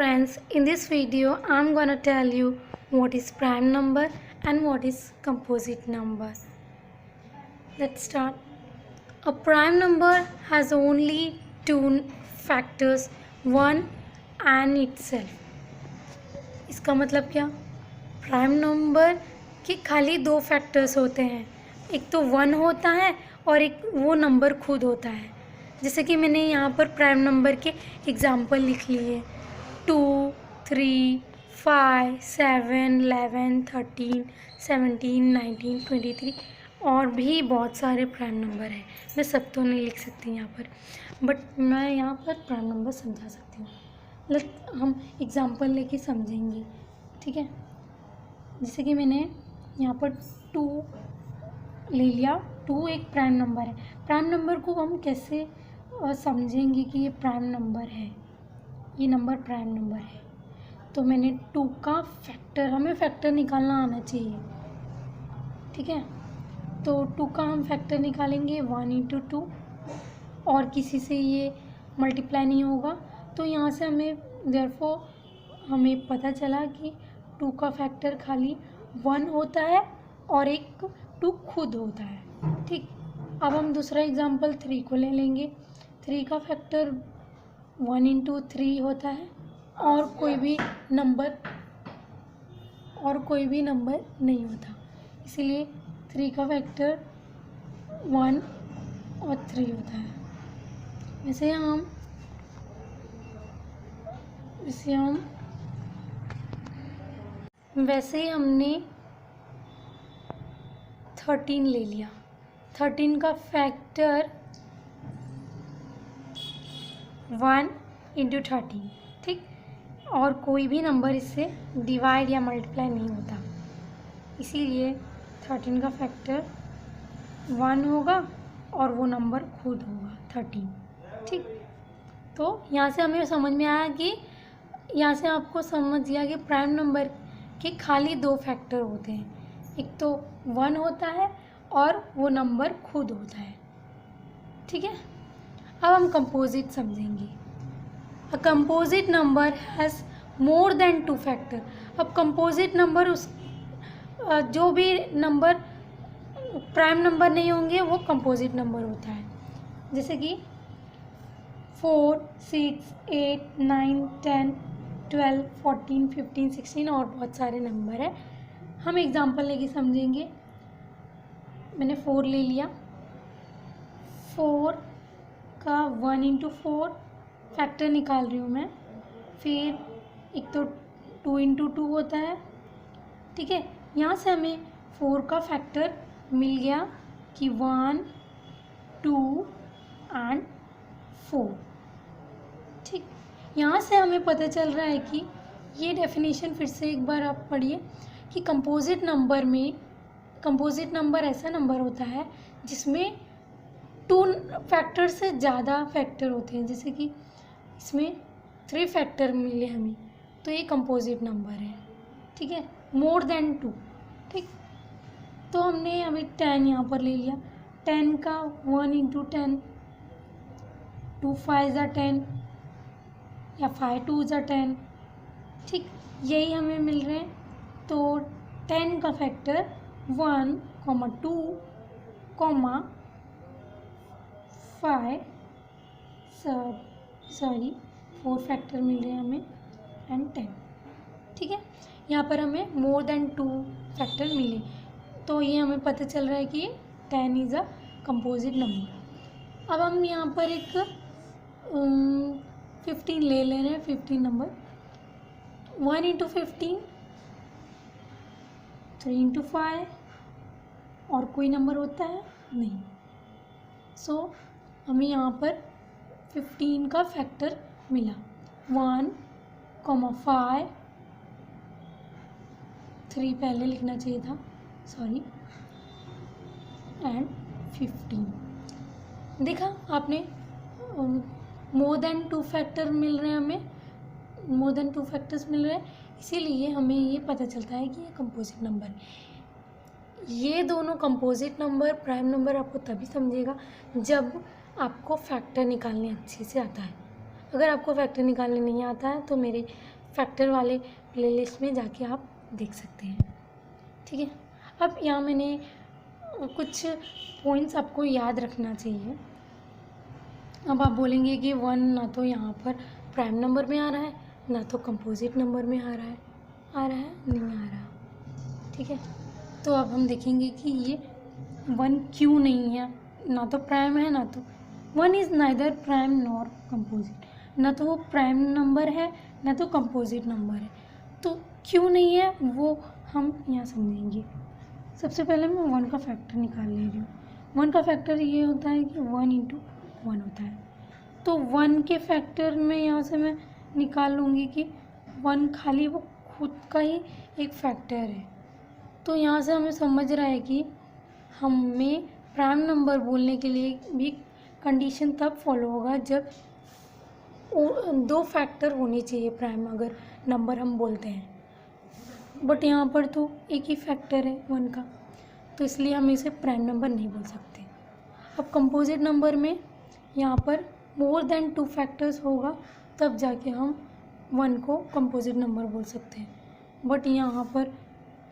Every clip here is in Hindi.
friends, in this video I'm gonna tell you what is prime number and what is composite number. Let's start. A prime number has only two factors, one and itself. इसका मतलब क्या? प्राइम नंबर के खाली दो फैक्टर्स होते हैं, एक तो वन होता है और एक वो नंबर खुद होता है। जैसे कि मैंने यहाँ पर प्राइम नंबर के एग्जाम्पल लिख लिए 2, 3, 5, 7, 11, 13, 17, 19, 23 और भी बहुत सारे प्राइम नंबर हैं। मैं सब तो नहीं लिख सकती यहाँ पर, बट मैं यहाँ पर प्राइम नंबर समझा सकती हूँ। हम एग्जाम्पल लेके समझेंगे, ठीक है। जैसे कि मैंने यहाँ पर 2 ले लिया। 2 एक प्राइम नंबर है। प्राइम नंबर को हम कैसे समझेंगे कि ये प्राइम नंबर है, ये नंबर प्राइम नंबर है? तो मैंने 2 का फैक्टर, हमें फैक्टर निकालना आना चाहिए, ठीक है। तो 2 का हम फैक्टर निकालेंगे 1 × 2 और किसी से ये मल्टीप्लाई नहीं होगा। तो यहाँ से हमें पता चला कि 2 का फैक्टर खाली 1 होता है और एक 2 खुद होता है, ठीक। अब हम दूसरा एग्जांपल 3 को ले लेंगे। 3 का फैक्टर 1 × 3 होता है और कोई भी नंबर नहीं होता, इसीलिए 3 का फैक्टर 1 और 3 होता है। वैसे हमने 13 ले लिया। 13 का फैक्टर 1 × 13, ठीक। और कोई भी नंबर इससे डिवाइड या मल्टीप्लाई नहीं होता, इसीलिए 13 का फैक्टर 1 होगा और वो नंबर खुद होगा 13, ठीक। तो यहाँ से हमें समझ में आया कि यहाँ से आपको समझ गया कि प्राइम नंबर के खाली 2 फैक्टर होते हैं, एक तो 1 होता है और वो नंबर खुद होता है, ठीक है। अब हम कंपोजिट समझेंगे। A composite number has more than 2 factor. अब कंपोजिट नंबर जो भी नंबर प्राइम नंबर नहीं होंगे वो कंपोजिट नंबर होता है। जैसे कि 4, 6, 8, 9, 10, 12, 14, 15, 16 और बहुत सारे नंबर है। हम एग्जांपल लेके समझेंगे। मैंने 4 ले लिया। 4 का 1 × 4 फैक्टर निकाल रही हूँ मैं। फिर एक तो 2 × 2 होता है, ठीक है। यहाँ से हमें 4 का फैक्टर मिल गया कि 1, 2 एंड 4, ठीक। यहाँ से हमें पता चल रहा है कि ये डेफिनेशन फिर से एक बार आप पढ़िए कि कंपोजिट नंबर ऐसा नंबर होता है जिसमें 2 फैक्टर से ज़्यादा फैक्टर होते हैं। जैसे कि इसमें 3 फैक्टर मिले हमें, तो ये कंपोजिट नंबर है, ठीक है। मोर देन 2, ठीक। तो हमने अभी 10 यहाँ पर ले लिया। 10 का 1 × 10, 2 5 = 10 या 5 2 = 10, ठीक। यही हमें मिल रहे हैं। तो 10 का फैक्टर 1, 2, 5 4 फैक्टर मिल रहे हैं हमें एंड 10, ठीक है। यहाँ पर हमें मोर देन 2 फैक्टर मिले, तो ये हमें पता चल रहा है कि 10 इज़ अ कंपोजिट नंबर। अब हम यहाँ पर एक 15 ले रहे हैं। 15 नंबर 1 × 15, 3 × 5 और कोई नंबर होता है नहीं। सो हमें यहाँ पर 15 का फैक्टर मिला 1, 5, 3 पहले लिखना चाहिए था, सॉरी, एंड 15। देखा आपने, मोर देन 2 फैक्टर मिल रहे हैं हमें, मोर देन 2 फैक्टर्स मिल रहे हैं, इसीलिए हमें ये पता चलता है कि ये कंपोजिट नंबर है। ये दोनों कंपोजिट नंबर प्राइम नंबर आपको तभी समझेगा जब आपको फैक्टर निकालने अच्छे से आता है। अगर आपको फैक्टर निकालने नहीं आता है तो मेरे फैक्टर वाले प्लेलिस्ट में जाके आप देख सकते हैं, ठीक है। अब यहाँ मैंने कुछ पॉइंट्स आपको याद रखना चाहिए। अब आप बोलेंगे कि 1 ना तो यहाँ पर प्राइम नंबर में आ रहा है, ना तो कंपोजिट नंबर में आ रहा है, नहीं आ रहा, ठीक है। तो अब हम देखेंगे कि ये 1 क्यों नहीं है, ना तो प्राइम है, ना तो 1 is neither prime nor composite, ना तो वो प्राइम नंबर है ना तो कंपोजिट नंबर है। तो क्यों नहीं है वो हम यहाँ समझेंगे। सबसे पहले मैं 1 का फैक्टर निकाल ले रही हूँ। 1 का फैक्टर ये होता है कि 1 × 1 होता है। तो 1 के फैक्टर में यहाँ से मैं निकाल लूँगी कि 1 खाली वो खुद का ही एक फैक्टर है। तो यहाँ से हमें समझ रहा है कि हमें प्राइम नंबर बोलने के लिए भी कंडीशन तब फॉलो होगा जब 2 फैक्टर होने चाहिए प्राइम अगर नंबर हम बोलते हैं। बट यहाँ पर तो एक ही फैक्टर है 1 का, तो इसलिए हम इसे प्राइम नंबर नहीं बोल सकते। अब कंपोजिट नंबर में यहाँ पर मोर देन 2 फैक्टर्स होगा तब जाके हम 1 को कंपोजिट नंबर बोल सकते हैं। बट यहाँ पर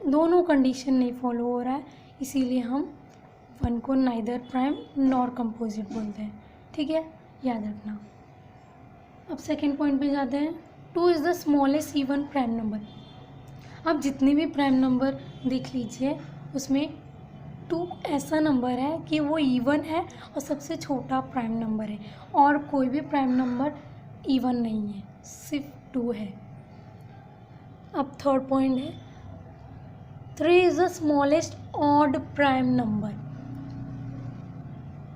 दोनों कंडीशन नहीं फॉलो हो रहा है, इसीलिए हम 1 को नाइदर प्राइम नॉर कंपोजिट बोलते हैं, ठीक है, याद रखना। अब सेकेंड पॉइंट पे जाते हैं। 2 is the smallest even prime number. अब जितने भी प्राइम नंबर देख लीजिए उसमें 2 ऐसा नंबर है कि वो इवन है और सबसे छोटा प्राइम नंबर है, और कोई भी प्राइम नंबर इवन नहीं है, सिर्फ 2 है। अब थर्ड पॉइंट है 3 is the smallest odd prime number.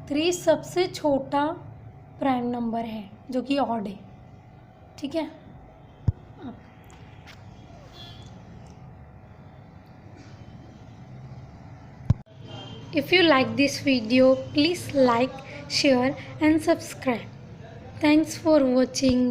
3 सबसे छोटा प्राइम नंबर है जो कि ऑड है, ठीक है। If you like this video, please like, share and subscribe. Thanks for watching.